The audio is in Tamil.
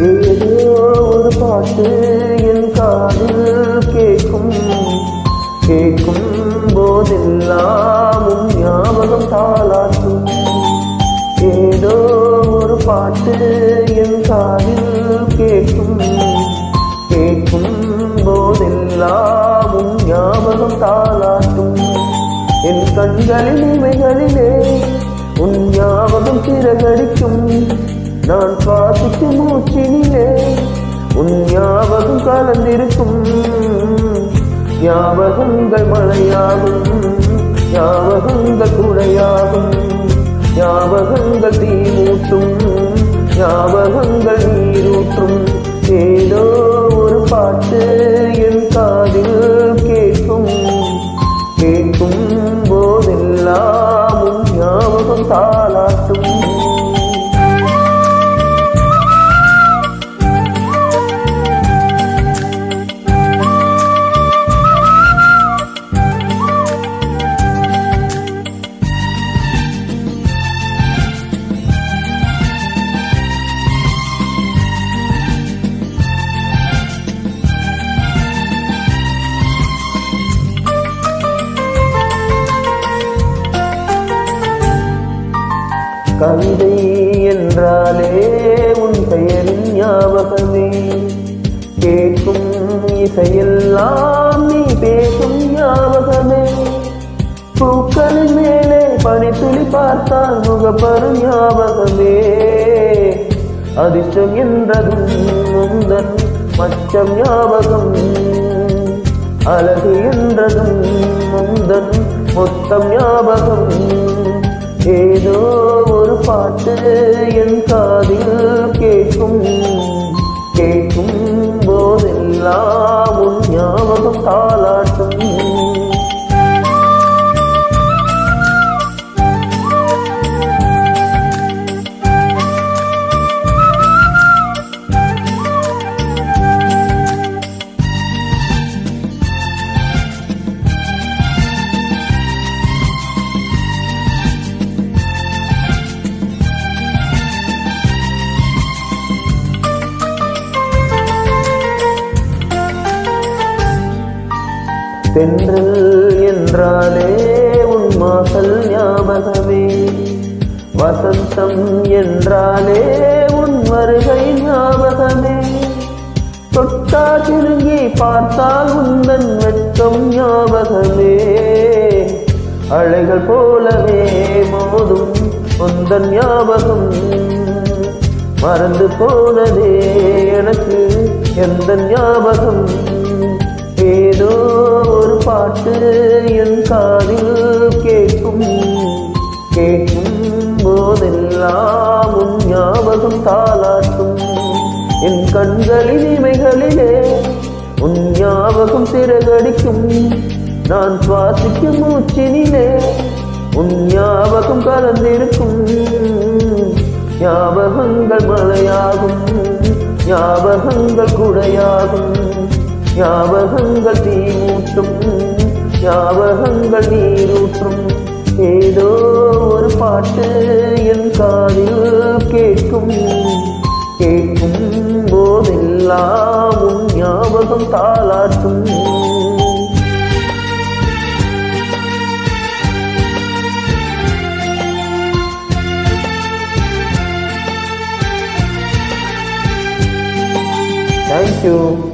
ஏதோ ஒரு பாட்டு என் காதில் கேட்கும் கேட்கும் போதெல்லாம் உன் ஞாபகம் தாளாட்டும். ஏதோ ஒரு பாட்டு என் காதில் கேட்கும் கேட்கும் போதெல்லாம் உன் ஞாபகம் தாளாட்டும். என் கண்களின் இமைகளிலே உன் ஞாபகம் சிறகடிக்கும். நான் சுவாசிக்கும் மூச்சினிலே உன் ஞாபகம் கலந்திருக்கும். ஞாபகங்கள் மழையாகும், ஞாபகங்கள் குடையாகும், ஞாபகங்கள் தீமூட்டும், ஞாபகங்கள் நீரூற்றும். ஏதோ ஒரு பாட்டு என் காதில் கேட்கும் கேட்கும் போதெல்லாம் உன் ஞாபகம் தாளாட்டும். கவிதை என்றாலே உன் பெயரின் ஞாபகமே. கேட்கும் இசையெல்லாம் நீ பேசும் ஞாபகமே. பூக்களின் மேலே பனித்துளி பார்த்தால் முகப்பரும் ஞாபகமே. அதிர்ஷ்டம் என்றதும் முந்தன் மச்சம் ஞாபகம். அழகு என்றதும் முந்தன் மொத்தம் ஞாபகம். ஏதோ ஒரு பாட்டு என் காதில் கேட்கும் கேட்கும் போதெல்லாம் உன் ஞாபகம் தாளாட்டும். தென்றல் என்றாலே உன் வாசல் ஞாபகமே. வசந்தம் என்றாலே உன் வருகை ஞாபகமே. தொட்டா திருங்கி பார்த்தால் உந்தன் வெட்கம் ஞாபகமே. அலைகள் போலவே மோதும் உந்தன் ஞாபகம். மறந்து போனதே எனக்கு எந்த ஞாபகம். ஏதோ ஒரு பாட்டு என் காதில் கேட்கும் கேட்கும் போதெல்லாம் உன் ஞாபகம் தாளாட்டும். என் கண்களின் இமைகளிலே உன் ஞாபகம் சிறகடிக்கும். நான் சுவாசிக்கும் மூச்சினிலே உன் ஞாபகம் கலந்திருக்கும். ஞாபகங்கள் மழையாகும், ஞாபகங்கள் குடையாகும், ஞாபகங்கள் தீமூட்டும், ஞாபகங்கள் நீரூற்றும். ஏதோ ஒரு பாட்டு என் காதில் கேட்கும் கேட்கும் போதெல்லாம் உன் ஞாபகம் தாளாட்டும். Thank you.